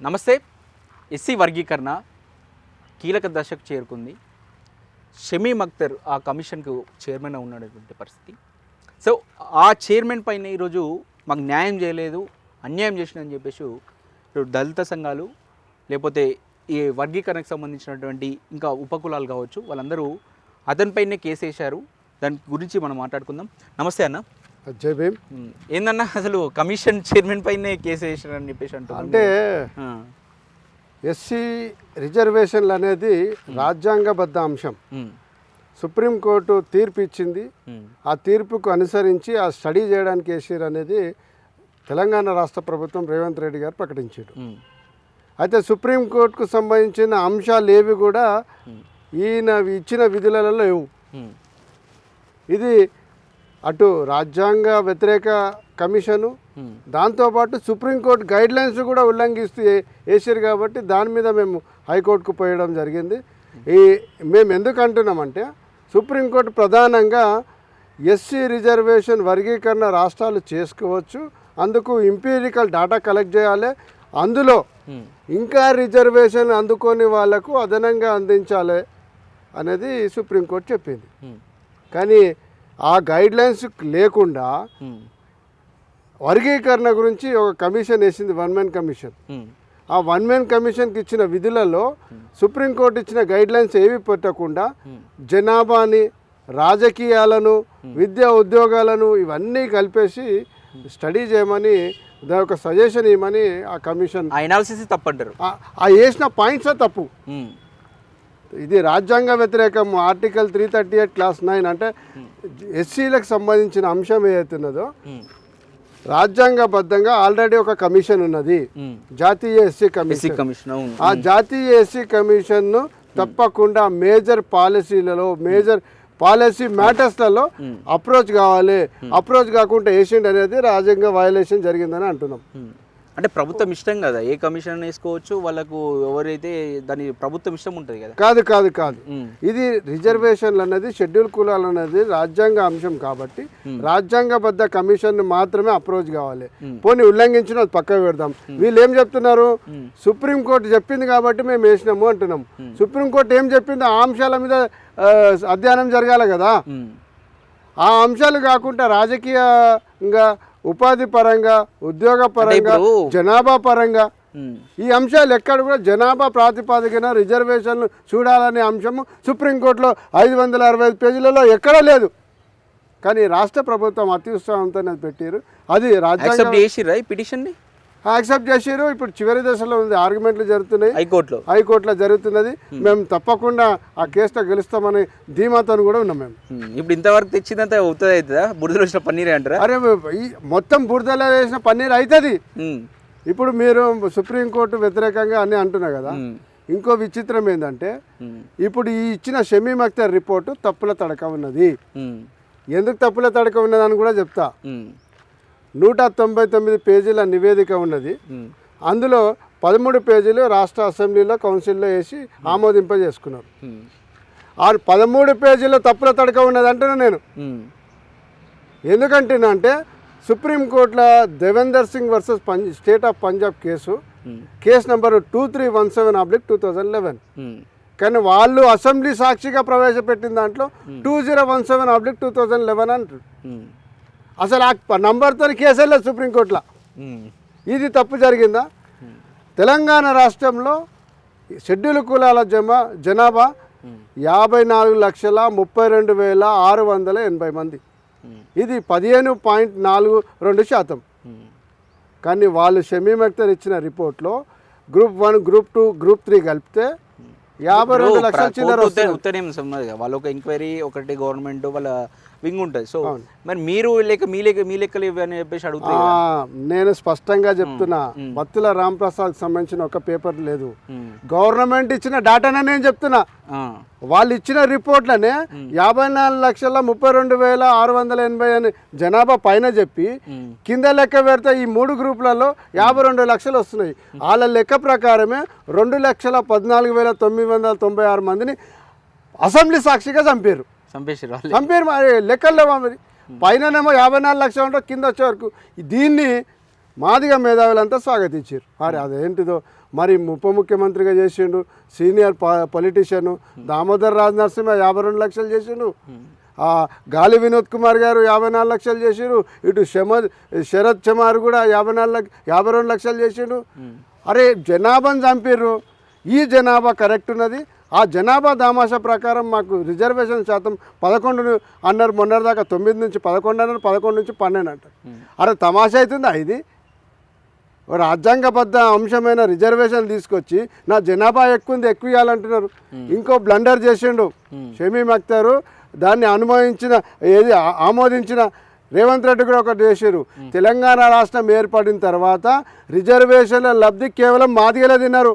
నమస్తే. ఎస్సీ వర్గీకరణ కీలక దశకు చేరుకుంది. షమీమ్ అఖ్తర్ ఆ కమిషన్కు చైర్మన్ ఉన్నటువంటి పరిస్థితి. సో ఆ చైర్మన్ పైన ఈరోజు మాకు న్యాయం చేయలేదు, అన్యాయం చేసిందని చెప్పేసి ఇప్పుడు దళిత సంఘాలు లేకపోతే ఈ వర్గీకరణకు సంబంధించినటువంటి ఇంకా ఉపకులాలు కావచ్చు, వాళ్ళందరూ అతనిపైనే కేసు వేశారు. దాని గురించి మనం మాట్లాడుకుందాం. నమస్తే అన్న. జై భీమ్. ఏందన్నా అసలు కమిషన్ చైర్మన్ పైనే కేసు వేసారని చెప్పేసి అంటే ఎస్సీ రిజర్వేషన్లు అనేది రాజ్యాంగబద్ధ అంశం. సుప్రీంకోర్టు తీర్పు ఇచ్చింది. ఆ తీర్పుకు అనుసరించి ఆ స్టడీ చేయడానికి వేసారు అనేది తెలంగాణ రాష్ట్ర ప్రభుత్వం రేవంత్ రెడ్డి గారు ప్రకటించాడు. అయితే సుప్రీంకోర్టుకు సంబంధించిన అంశాలు ఏవి కూడా ఈయన ఇచ్చిన విధులలో లేవు. ఇది అటు రాజ్యాంగ వ్యతిరేక కమిషను, దాంతోపాటు సుప్రీంకోర్టు గైడ్లైన్స్ కూడా ఉల్లంఘిస్తూ వేసారు. కాబట్టి దాని మీద మేము హైకోర్టుకు పోయడం జరిగింది. మేము ఎందుకు అంటున్నామంటే సుప్రీంకోర్టు ప్రధానంగా ఎస్సీ రిజర్వేషన్ వర్గీకరణ రాష్ట్రాలు చేసుకోవచ్చు, అందుకు ఎంపీరికల్ డేటా కలెక్ట్ చేయాలి, అందులో ఇంకా రిజర్వేషన్ అందుకొని వాళ్లకు అదనంగా అందించాలి అనేది సుప్రీంకోర్టు చెప్పింది. కానీ ఆ గైడ్లైన్స్ లేకుండా వర్గీకరణ గురించి ఒక కమిషన్ వేసింది, వన్ మ్యాన్ కమిషన్. ఆ వన్ మ్యాన్ కమిషన్కి ఇచ్చిన విధులలో సుప్రీంకోర్టు ఇచ్చిన గైడ్లైన్స్ ఏవి పెట్టకుండా జనాభాని, రాజకీయాలను, విద్యా ఉద్యోగాలను ఇవన్నీ కలిపేసి స్టడీ చేయమని దాని ఒక సజెషన్ ఇవ్వమని ఆ కమిషన్ అనాలిసిస్ తప్పంటారు. ఆ వేసిన పాయింట్స్ తప్పు. ఇది రాజ్యాంగ వ్యతిరేకం. ఆర్టికల్ 338 క్లాస్ 9 అంటే ఎస్సీలకు సంబంధించిన అంశం ఏదైతున్నదో రాజ్యాంగబద్ధంగా ఆల్రెడీ ఒక కమిషన్ ఉన్నది, జాతీయ ఎస్సీ కమిషన్. ఆ జాతీయ ఎస్సీ కమిషన్ను తప్పకుండా మేజర్ పాలసీలలో, మేజర్ పాలసీ మ్యాటర్స్లలో అప్రోచ్ కావాలి. అప్రోచ్ కాకుండా ఏషియంట్ అనేది రాజ్యాంగ వయలేషన్ జరిగిందని అంటున్నాం. అంటే ప్రభుత్వం ఇష్టం కదా, ఏ కమిషన్ వేసుకోవచ్చు, వాళ్ళకు ఎవరైతే దాని ప్రభుత్వం ఇష్టం ఉంటుంది కదా. కాదు ఇది రిజర్వేషన్లు అన్నది, షెడ్యూల్ కులాలు అనేది రాజ్యాంగ అంశం కాబట్టి రాజ్యాంగబద్ధ కమిషన్ మాత్రమే అప్రోచ్ కావాలి. పోనీ ఉల్లంఘించిన పక్కకు పెడదాం. వీళ్ళు ఏం చెప్తున్నారు, సుప్రీంకోర్టు చెప్పింది కాబట్టి మేము వేసినాము అంటున్నాం. సుప్రీంకోర్టు ఏం చెప్పింది ఆ అంశాల మీద అధ్యయనం జరగాలి కదా. ఆ అంశాలు కాకుండా రాజకీయంగా, ఉపాధి పరంగా, ఉద్యోగ పరంగా, జనాభా పరంగా ఈ అంశాలు ఎక్కడ కూడా జనాభా ప్రాతిపాదికన రిజర్వేషన్లు చూడాలనే అంశము సుప్రీంకోర్టులో 565 పేజీలలో ఎక్కడా లేదు. కానీ రాష్ట్ర ప్రభుత్వం అతి ఉత్సాహంతో పెట్టారు. అది రాజ్యాంగం పిటిషన్ని యాక్సెప్ట్ చేసారు. ఇప్పుడు చివరి దశలో ఉంది, ఆర్గ్యుమెంట్లు జరుగుతున్నాయి, హైకోర్టులో జరుగుతున్నది. మేము తప్పకుండా ఆ కేసులో గెలుస్తామని ధీమాతో కూడా ఉన్నాం. మేము ఇప్పుడు ఇంతవరకు తెచ్చిందంతా అవుతుందా, బురదలో వేసిన పన్నీరే అంటారా? అరే మొత్తం బురదలో వేసిన పన్నీర్ అవుతుంది. ఇప్పుడు మీరు సుప్రీంకోర్టు వ్యతిరేకంగా అని అంటున్నారు కదా. ఇంకో విచిత్రం ఏంటంటే ఇప్పుడు ఈ ఇచ్చిన షమీమ్ అఖ్తర్ రిపోర్టు తప్పుల తడక ఉన్నది. ఎందుకు తప్పుల తడక ఉన్నదని కూడా చెప్తా. 199 పేజీల నివేదిక ఉన్నది. అందులో 13 పేజీలు రాష్ట్ర అసెంబ్లీలో, కౌన్సిల్లో వేసి ఆమోదింపజేసుకున్నారు. ఆ 13 పేజీలో తప్పుల తడక ఉన్నది అంటున్నా నేను. ఎందుకంటున్నా అంటే సుప్రీంకోర్టులో Devender Singh versus state of Punjab case number 2317/2011. కానీ వాళ్ళు అసెంబ్లీ సాక్షిగా ప్రవేశపెట్టిన దాంట్లో 2017/2011 అంటారు. అసలు ఆ నంబర్తో కేసు లేదు సుప్రీంకోర్టులో. ఇది తప్పు జరిగిందా? తెలంగాణ రాష్ట్రంలో షెడ్యూల్ కులాల జనాభా 54,32,680 మంది. ఇది 15.42%. కానీ వాళ్ళు షమీమ్ అఖ్తర్ ఇచ్చిన రిపోర్ట్లో గ్రూప్ 1, గ్రూప్ 2, గ్రూప్ 3 కలిపితే 52 లక్షల చిల్లర వస్తుంది. వాళ్ళ ఒక ఎంక్వైరీ, ఒకటి గవర్నమెంట్ వాళ్ళ వింగ్ ఉంటుంది. సో మరి మీరు మీ లెక్కలు ఇవ్వని చెప్పేసి అడుగుతా. నేను స్పష్టంగా చెప్తున్నా, బత్తుల రాంప్రసాద్ సంబంధించిన ఒక పేపర్ లేదు. గవర్నమెంట్ ఇచ్చిన డాటానే నేను చెప్తున్నా. వాళ్ళు ఇచ్చిన రిపోర్ట్లనే 54,32,680 అని జనాభా పైన చెప్పి కింద లెక్క పెడితే ఈ 3 గ్రూపులలో 52 లక్షలు వస్తున్నాయి. వాళ్ళ లెక్క ప్రకారమే 2,14,996 మందిని అసెంబ్లీ సాక్షిగా చంపారు. మరి లెక్కల్లో మరి పైననేమో 54 లక్షలు ఉంటే కింద వచ్చే వరకు దీన్ని మాదిగ మేధావులంతా స్వాగతించారు. మరి అదేంటిదో మరి ఉప ముఖ్యమంత్రిగా చేసిండు, సీనియర్ పొలిటీషియన్. దామోదర్ రాజ్ నరసింహ 52 లక్షలు చేసిండు. గాలి వినోద్ కుమార్ గారు 54 లక్షలు చేసిండు. ఇటు శరత్ చమార్ కూడా 52 లక్షలు చేసిండు. అరే జనాభాను చంపిర్రు. ఈ జనాభా కరెక్ట్ ఉన్నది. ఆ జనాభా దామాషా ప్రకారం మాకు రిజర్వేషన్ శాతం 11 అన్నారు. మొన్నటిదాకా 9 నుంచి 11 అన్నారు, 11 నుంచి 12 అంటారు. అరే తమాషా అవుతుందా ఇది? రాజ్యాంగబద్ధ అంశమైన రిజర్వేషన్ తీసుకొచ్చి నా జనాభా ఎక్కువ ఇవ్వాలంటున్నారు. ఇంకో బ్లండర్ చేసిండు షమీమ్ అఖ్తర్. దాన్ని ఆమోదించిన రేవంత్ రెడ్డి కూడా ఒకటి చేశారు. తెలంగాణ రాష్ట్రం ఏర్పడిన తర్వాత రిజర్వేషన్ల లబ్ధి కేవలం మాదిగలే తిన్నారు.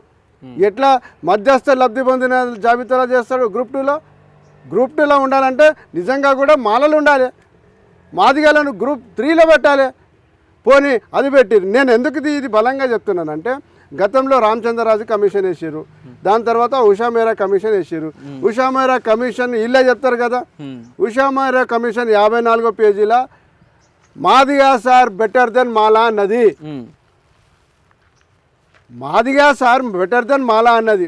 ఎట్లా మధ్యస్థ లబ్ధి పొందిన జాబితాలో చేస్తాడు? గ్రూప్ 2లో ఉండాలంటే నిజంగా కూడా మాలలు ఉండాలి. మాదిగలను గ్రూప్ 3లో పెట్టాలి. పోనీ అది పెట్టిరు. నేను ఎందుకు ఇది బలంగా చెప్తున్నానంటే, గతంలో రామచంద్రరాజు కమిషన్ వేసారు. దాని తర్వాత ఉషా మేరా కమిషన్ వేసారు. ఉషా మేరా కమిషన్ ఇల్లే చెప్తారు కదా. ఉషా మేరా కమిషన్ 54వ పేజీల మాదిగా సార్ బెటర్ దెన్ మాలా అన్నది. మాదిగా సార్ బెటర్ దెన్ మాలా అన్నది.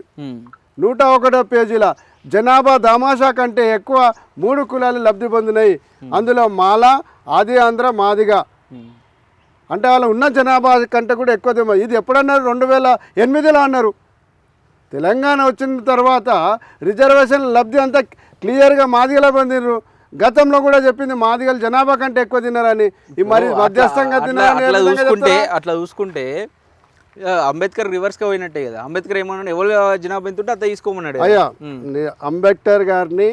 101వ పేజీల జనాభా దామాషా కంటే ఎక్కువ 3 కులాలు లబ్ధి పొందినాయి. అందులో మాలా, ఆది ఆంధ్ర, మాదిగా. అంటే వాళ్ళు ఉన్న జనాభా కంటే కూడా ఎక్కువ. ఇది ఎప్పుడన్నారు? 2008లో అన్నారు. తెలంగాణ వచ్చిన తర్వాత రిజర్వేషన్ లబ్ధి అంతా క్లియర్గా మాదిగలో పొందినారు. గతంలో కూడా చెప్పింది మాదిగలు జనాభా కంటే ఎక్కువ తిన్నారని. ఈ మరి మధ్యస్థంగా తిన్నారని అట్లా చూసుకుంటే అంబేద్కర్ రివర్స్గా పోయినట్టే కదా. అంబేద్కర్ ఏమన్నాడు? ఎవరు జనాభా ఎంత ఉంటే అంత తీసుకోమన్నాడు. అయ్యా అంబేద్కర్ గారిని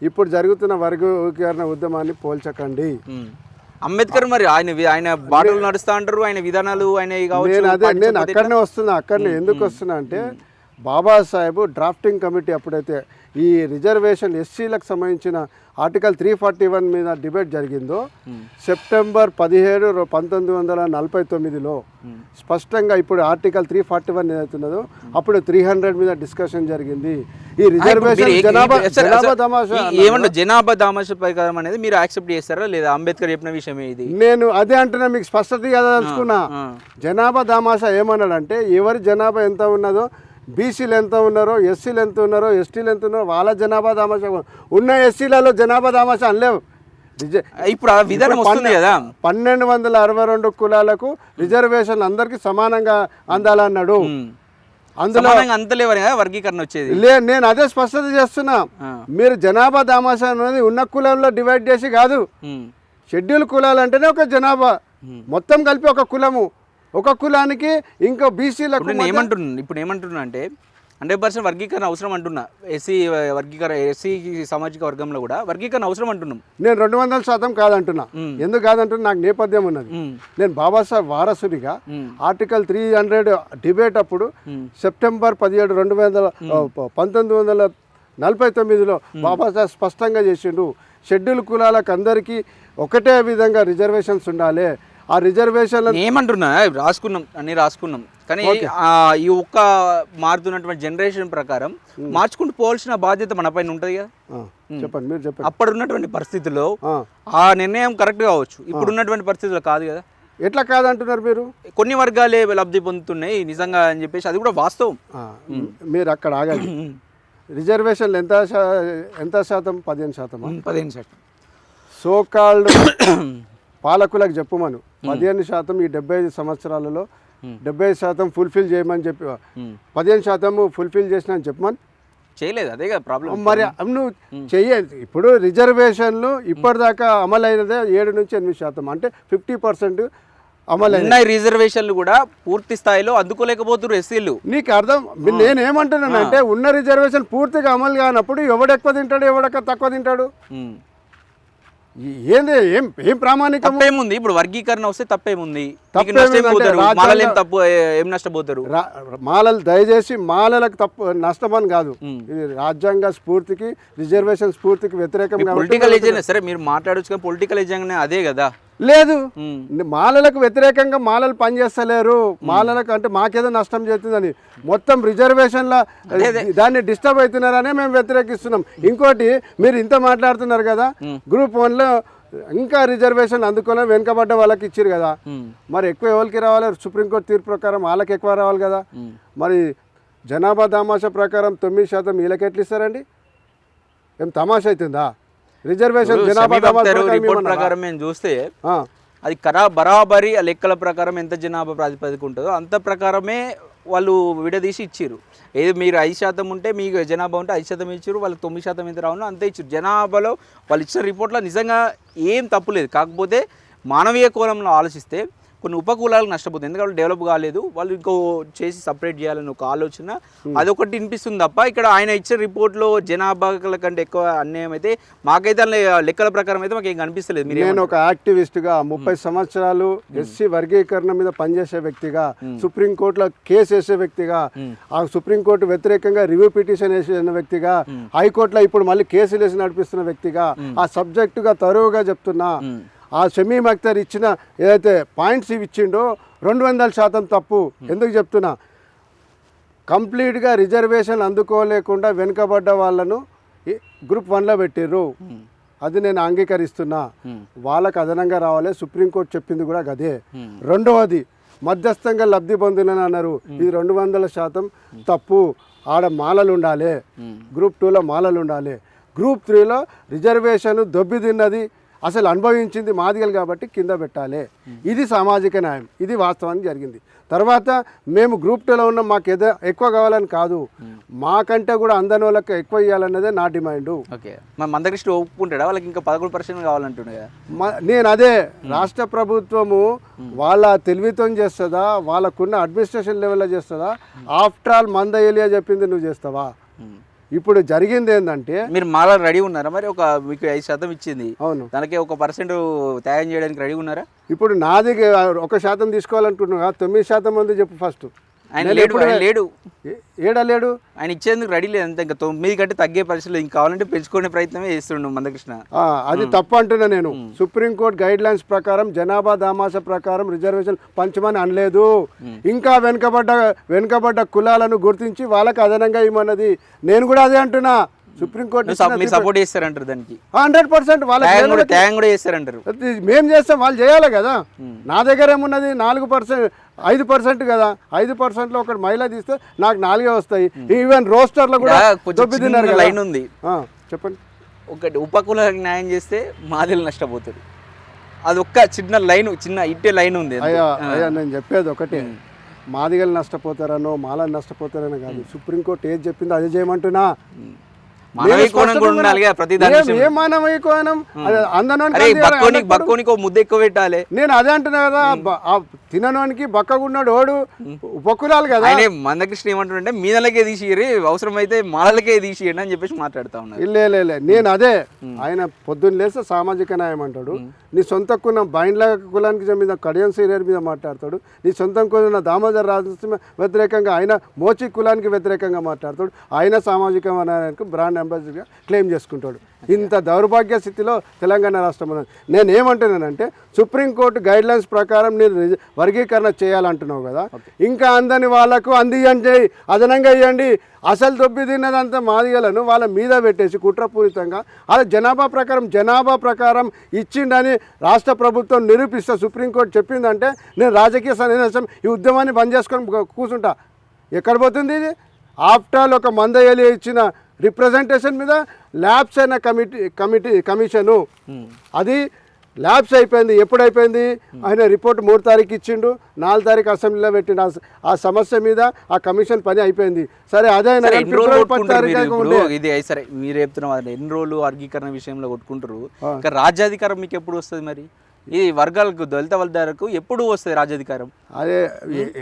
ఇప్పుడు జరుగుతున్న వర్గీకరణ ఉద్యమాన్ని పోల్చకండి. అంబేద్కర్ మరి ఆయన బాటలు నడుస్తా అంటారు, ఆయన విధానాలు ఆయన నేను అక్కడనే వస్తున్నా. ఎందుకు వస్తున్నా అంటే, బాబాసాహెబ్ డ్రాఫ్టింగ్ కమిటీ అప్పుడైతే ఈ రిజర్వేషన్ ఎస్సీలకు సంబంధించిన ఆర్టికల్ 341 మీద డిబేట్ జరిగిందో, సెప్టెంబర్ 17, 1949లో స్పష్టంగా ఇప్పుడు ఆర్టికల్ 341 ఏదైతున్నదో అప్పుడు 300 మీద డిస్కషన్ జరిగింది. ఈ రిజర్వేషన్ జనాభా దామాషా ప్రకారం అనేది మీరు యాక్సెప్ట్ చేస్తారా లేదా? అంబేద్కర్ చెప్పిన విషయమే ఇది. నేను అదే అంటున్నా, మీకు స్పష్టత తెలుసుకున్నా. జనాభా దామాషా ఏమన్నాడంటే, ఎవరి జనాభా ఎంత ఉన్నదో, బీసీలు ఎంత ఉన్నారో, ఎస్సీలు ఎంత ఉన్నారో, ఎస్టీలు ఎంత ఉన్నారో వాళ్ళ జనాభా దామాషా ఉన్న. ఎస్సీలలో జనాభా దామాషా అనలేవు. ఇప్పుడు విధానం వస్తుంది కదా. 1262 కులాలకు రిజర్వేషన్ అందరికి సమానంగా అందాలన్నాడు. అందులో అంతలేవని వర్గీకరణ వచ్చేది. నేను అదే స్పష్టత చేస్తున్నా. మీరు జనాభా దామాషా అనేది ఉన్న కులంలో డివైడ్ చేసి కాదు. షెడ్యూల్ కులాలు అంటేనే ఒక జనాభా, మొత్తం కలిపి ఒక కులము. ఒక కులానికి ఇంకో బీసీలకు ఇప్పుడు ఏమంటున్నా అంటే 100% వర్గీకరణ అవసరం అంటున్నా. ఎస్సీ సామాజిక వర్గంలో కూడా వర్గీకరణ అవసరం అంటున్నాం. నేను 200% కాదంటున్నా. ఎందుకు కాదంటున్నా? నాకు నేపథ్యం ఉన్నది. నేను బాబాసాహెబ్ వారసుడిగా ఆర్టికల్ 300 డిబేట్ అప్పుడు సెప్టెంబర్ 17, 1949లో బాబాసాహెబ్ స్పష్టంగా చేసిండు. షెడ్యూల్ కులాలకు అందరికీ ఒకటే విధంగా రిజర్వేషన్స్ ఉండాలి. ఆ రిజర్వేషన్ ఏమంటున్నా అన్ని రాసుకున్నాం కానీ ఈ ఒక్క మారుతున్నటువంటి జనరేషన్ ప్రకారం మార్చుకుంటూ పోవాల్సిన బాధ్యత మన పైన ఉంటుంది కదా. చెప్పండి, మీరు చెప్పండి. అప్పుడు ఉన్నటువంటి పరిస్థితుల్లో ఆ నిర్ణయం కరెక్ట్ కావచ్చు, ఇప్పుడు ఉన్నటువంటి పరిస్థితుల్లో కాదు కదా. ఎట్లా కాదంటున్నారు మీరు? కొన్ని వర్గాలే లబ్ధి పొందుతున్నాయి నిజంగా అని చెప్పేసి అది కూడా వాస్తవం. మీరు అక్కడ ఆగాలి. రిజర్వేషన్లు ఎంత శాతం? 15%. 15%. సోకాల్డ్ పాలకులకు చెప్పమను 15% ఈ 75 సంవత్సరాలలో 70% ఫుల్ఫిల్ చేయమని చెప్పి 15% ఫుల్ఫిల్ చేసిన అని చెప్పమని చేయలేదు. అదే కదా ప్రాబ్లం. మరి నువ్వు చెయ్యాలి. ఇప్పుడు రిజర్వేషన్లు ఇప్పటిదాకా అమలైనదే 7 నుంచి 8%, అంటే 50% అమలైన రిజర్వేషన్లు కూడా పూర్తి స్థాయిలో అందుకోలేకపోతున్నారు ఎస్సీలు. నీకు అర్థం? నేనేమంటున్నానంటే ఉన్న రిజర్వేషన్ పూర్తిగా అమలు కానప్పుడు ఎవడు ఎక్కువ తింటాడు, ఎవడెక్క తక్కువ తింటాడు? ఏంది ఏం ప్రామాణికం ఏముంది? ఇప్పుడు వర్గీకరణ వస్తే తప్పేముంది? ఏం నష్టపోతారు మాలలు? దయచేసి మాలలకు తప్పు నష్టమని కాదు. ఇది రాజ్యాంగ స్ఫూర్తికి రిజర్వేషన్ స్ఫూర్తికి వ్యతిరేకంగా. పొలిటికల్ ఏజెంట్ సరే మీరు మాట్లాడచ్చు కానీ పొలిటికల్ ఏజెంట్ అదే కదా. లేదు, మాలలకు వ్యతిరేకంగా మాలలు పనిచేస్తలేరు. మాలలకు అంటే మాకేదో నష్టం చేస్తుందని మొత్తం రిజర్వేషన్ల దాన్ని డిస్టర్బ్ అవుతున్నారనే మేము వ్యతిరేకిస్తున్నాం. ఇంకోటి, మీరు ఇంత మాట్లాడుతున్నారు కదా, గ్రూప్ 1లో ఇంకా రిజర్వేషన్ అందుకోలే వెనుకబడ్డ వాళ్ళకి ఇచ్చారు కదా, మరి ఎక్కువ ఎవరికి రావాలి? సుప్రీంకోర్టు తీర్పు ప్రకారం వాళ్ళకి ఎక్కువ రావాలి కదా. మరి జనాభా దామాషా ప్రకారం 9% వీళ్ళకి ఎట్లా ఇస్తారండి? ఏం తమాషా అవుతుందా? రిజర్వేషన్ జనాభా రిపోర్ట్ ప్రకారం మేము చూస్తే అది బరాబరి ఆ లెక్కల ప్రకారం ఎంత జనాభా ప్రాతిపదిక ఉంటుందో అంత ప్రకారమే వాళ్ళు విడదీసి ఇచ్చారు. ఏది మీరు 5% ఉంటే మీకు జనాభా ఉంటే 5% ఇచ్చారు, వాళ్ళు 9% ఎంత రావునో అంతే ఇచ్చారు. జనాభాలో వాళ్ళు ఇచ్చిన రిపోర్ట్లో నిజంగా ఏం తప్పులేదు. కాకపోతే మానవీయ కోణంలో ఆలోచిస్తే కొన్ని ఉపకులాలకు నష్టపోతుంది. ఎందుకంటే వాళ్ళు డెవలప్ కాలేదు, వాళ్ళు ఇంకో చేసి సపరేట్ చేయాలని ఒక ఆలోచన అదొకటి వినిపిస్తుంది తప్ప ఇక్కడ ఆయన ఇచ్చిన రిపోర్ట్లో జనాభాల కంటే ఎక్కువ అన్యాయం అయితే మాకైతే లెక్కల ప్రకారం అయితే మాకు ఏం కనిపిస్తలేదు. నేను ఒక యాక్టివిస్ట్గా 30 సంవత్సరాలు ఎస్సీ వర్గీకరణ మీద పనిచేసే వ్యక్తిగా, సుప్రీంకోర్టులో కేసు వేసే వ్యక్తిగా, ఆ సుప్రీంకోర్టు వ్యతిరేకంగా రివ్యూ పిటిషన్ వేసిన వ్యక్తిగా, హైకోర్టులో ఇప్పుడు మళ్ళీ కేసులు వేసి నడిపిస్తున్న వ్యక్తిగా ఆ సబ్జెక్టుగా తరువుగా చెప్తున్నా. ఆ షమీమ్ అఖ్తర్ ఇచ్చిన ఏదైతే పాయింట్స్ ఇచ్చిండో 200% తప్పు. ఎందుకు చెప్తున్నా? కంప్లీట్గా రిజర్వేషన్ అందుకోలేకుండా వెనుకబడ్డ వాళ్ళను గ్రూప్ 1లో పెట్టిర్రు, అది నేను అంగీకరిస్తున్నా. వాళ్ళకు అదనంగా రావాలి, సుప్రీంకోర్టు చెప్పింది కూడా అదే. రెండవది మధ్యస్థంగా లబ్ధి పొందినని అన్నారు, ఇది 200% తప్పు. ఆడ మాలలు ఉండాలి, గ్రూప్ 2లో మాలలు ఉండాలి, గ్రూప్ 3లో రిజర్వేషన్ దొబ్బి తిన్నది అసలు అనుభవించింది మాదిగలు కాబట్టి కింద పెట్టాలి. ఇది సామాజిక న్యాయం, ఇది వాస్తవానికి జరిగింది. తర్వాత మేము గ్రూప్ 2లో ఉన్నాం, మాకు ఎక్కువ కావాలని కాదు, మాకంటే కూడా అందని వాళ్ళకి ఎక్కువ ఇవ్వాలన్నదే నా డిమాండు. ఓకే, మందకృష్ణ ఒప్పుకుంటాడా? వాళ్ళకి ఇంకా 11% కావాలంటుండే. నేను అదే, రాష్ట్ర ప్రభుత్వము వాళ్ళ తెలివితో చేస్తుందా, వాళ్ళకున్న అడ్మినిస్ట్రేషన్ లెవెల్లో చేస్తుందా? ఆఫ్టర్ ఆల్ మంద ఏలియా చెప్పింది నువ్వు చేస్తావా? ఇప్పుడు జరిగింది ఏంటంటే, మీరు మాల రెడీ ఉన్నారా? మరి ఒక మీకు 5% ఇచ్చింది, అవును, దానికి 1% త్యాగం చేయడానికి రెడీ ఉన్నారా? ఇప్పుడు నాది 1% తీసుకోవాలనుకుంటున్నా, 9% మంది చెప్పు ఫస్ట్. ఆయన లేడు, ఏడలేడు, ఆయన ఇచ్చేందుకు రెడీ లేదు అంతే. ఇంకా 9 కంటే తగ్గే పరిస్థితులు ఇంకా కావాలంటే పెంచుకునే ప్రయత్నమే చేస్తుండు మందకృష్ణ. అది తప్పు అంటున్నా నేను. సుప్రీంకోర్టు గైడ్ లైన్స్ ప్రకారం జనాభా దామాష ప్రకారం రిజర్వేషన్ పంచమని అనలేదు. ఇంకా వెనుకబడ్డ కులాలను గుర్తించి వాళ్ళకి అదనంగా ఇవ్వమన్నది. నేను కూడా అదే అంటున్నా. సుప్రీంకోర్టు సపోర్ట్ చేస్తారంటారు దానికి 100%. వాళ్ళకి త్యాగం కూడా చేస్తారంటారు. మేము చేస్తాం, వాళ్ళు చేయాలి కదా. నా దగ్గర ఏమున్నది 4%, 5% కదా. 5%లో ఒకటి మహిళ తీస్తే నాకు 4 వస్తాయి. ఈవెన్ రోస్టర్లో కూడా లైన్ ఉంది. చెప్పండి. ఒకటి ఉపకులాలకు న్యాయం చేస్తే మాదిలు నష్టపోతుంది. అది ఒక్క చిన్న లైన్, చిన్న ఇట్టే లైన్ ఉంది. అయ్యా నేను చెప్పేది ఒకటే, మాదిగలు నష్టపోతారనో మాలను నష్టపోతారనో కాదు. సుప్రీంకోర్టు ఏది చెప్పిందో అదే చేయమంటున్నా. మానవీయ కోణం కూడా ఉండాలి కదా ప్రతి దాని. ఏ మానవీయ కోణం? బక్కోనికి ముద్ద ఎక్కువ పెట్టాలి. నేను అదే అంటున్నా కదా, తినడానికి బక్కగున్నాడు ఓడు ఉపకులాలు కదా. మందకృష్ణ ఏమంటుంటే మీదలకే తీసిరి, అవసరమైతే మాలలకే తీసియండి అని చెప్పేసి మాట్లాడుతా ఉన్నారు. లే నేను అదే, ఆయన పొద్దున్న లేస్తే సామాజిక న్యాయం అంటాడు, నీ సొంత కులం బైండ్ల కులానికి మీద కడియం సీనియర్ మీద మాట్లాడతాడు, నీ సొంతం కులం దామోదర్ రాజు వ్యతిరేకంగా ఆయన మోచి కులానికి వ్యతిరేకంగా మాట్లాడతాడు, ఆయన సామాజిక న్యాయానికి బ్రాండ్ అంబాసిడర్గా క్లెయిమ్ చేసుకుంటాడు. ఇంత దౌర్భాగ్య స్థితిలో తెలంగాణ రాష్ట్రం ఉన్నది. నేను ఏమంటున్నానంటే, సుప్రీంకోర్టు గైడ్ లైన్స్ ప్రకారం నేను వర్గీకరణ చేయాలంటున్నావు కదా, ఇంకా అందని వాళ్ళకు అందియండి, అదనంగా ఇవ్వండి. అసలు దొబ్బి తిన్నదంతా మాదిగలను వాళ్ళ మీద పెట్టేసి కుట్రపూరితంగా అలా జనాభా ప్రకారం ఇచ్చిండని రాష్ట్ర ప్రభుత్వం నిరూపిస్తా సుప్రీంకోర్టు చెప్పిందంటే నేను రాజకీయ సన్నివేశం ఈ ఉద్యమాన్ని బంద్ చేసుకొని కూర్చుంటా. ఎక్కడ పోతుంది ఇది? ఆఫ్టర్ ఆల్ ఒక మందయ్యలి ఇచ్చిన రిప్రజెంటేషన్ మీద ల్యాబ్స్ అయిన కమిషను అది ల్యాబ్స్ అయిపోయింది. ఎప్పుడైపోయింది? ఆయన రిపోర్ట్ 3 తారీఖు ఇచ్చిండు, 4 తారీఖు అసెంబ్లీలో పెట్టిండు. ఆ సమస్య మీద ఆ కమిషన్ పని అయిపోయింది. సరే అదే ఫిబ్రవరి 10 తారీఖు ఇది సరే మీరు చెప్తున్నారు ఎన్ని రోజులు వర్గీకరణ విషయంలో కొట్టుకుంటారు. ఇంకా రాజ్యాధికారం మీకు ఎప్పుడు వస్తుంది? మరి ఈ వర్గాలకు దళిత వర్గాలకు ఎప్పుడు వస్తుంది రాజ్యాధికారం? అదే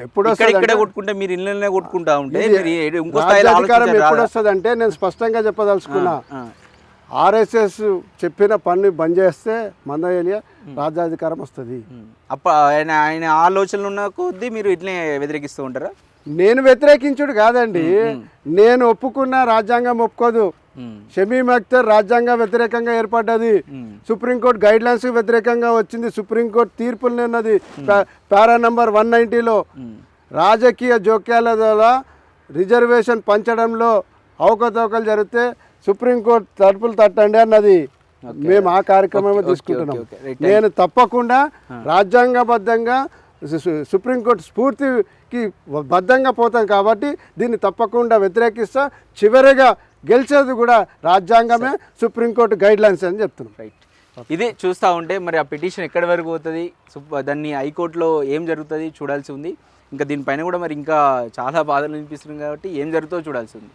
ఎప్పుడు ఇక్కడే కొట్టుకుంటే మీరు ఇళ్ళనే కొట్టుకుంటా ఉంటే రాజ్యాధికారం ఎప్పుడు వస్తుంది అంటే నేను స్పష్టంగా చెప్పదలుచుకున్నా, ఆర్ఎస్ఎస్ చెప్పిన పని బంద్ చేస్తే మందయ్య రాజ్యాధికారం వస్తుంది. ఆయన ఆలోచనలు ఉన్న కొద్దీ మీరు ఇట్లనే వ్యతిరేకిస్తూ ఉంటారా? నేను వ్యతిరేకించుడు కాదండి, నేను ఒప్పుకున్న రాజ్యాంగం ఒప్పుకోదు. షమీమ్ అఖ్తర్ రాజ్యాంగ వ్యతిరేకంగా ఏర్పడ్డది, సుప్రీంకోర్టు గైడ్ లైన్స్ వ్యతిరేకంగా వచ్చింది, సుప్రీంకోర్టు తీర్పులు ఉన్నది పారా నంబర్ 190లో. రాజకీయ జోక్యాల ద్వారా రిజర్వేషన్ పంచడంలో అవకతవకలు జరిగితే సుప్రీంకోర్టు తలుపులు తట్టండి అన్నది. మేము ఆ కార్యక్రమం ఓకే, తీసుకుంటున్నాం. Okay, right. నేను తప్పకుండా రాజ్యాంగబద్ధంగా సుప్రీంకోర్టు స్ఫూర్తికి బద్ధంగా పోతాం కాబట్టి దీన్ని తప్పకుండా వ్యతిరేకిస్తా. చివరిగా గెలిచేది కూడా రాజ్యాంగమే, సుప్రీంకోర్టు గైడ్ లైన్స్ అని చెప్తున్నాం. రైట్. ఇది చూస్తూ ఉంటే మరి ఆ పిటిషన్ ఎక్కడి వరకు పోతుంది, దాన్ని హైకోర్టులో ఏం జరుగుతుంది చూడాల్సి ఉంది. ఇంకా దీనిపైన కూడా మరి ఇంకా చాలా బాధలు అనిపిస్తుంది కాబట్టి ఏం జరుగుతుందో చూడాల్సి ఉంది.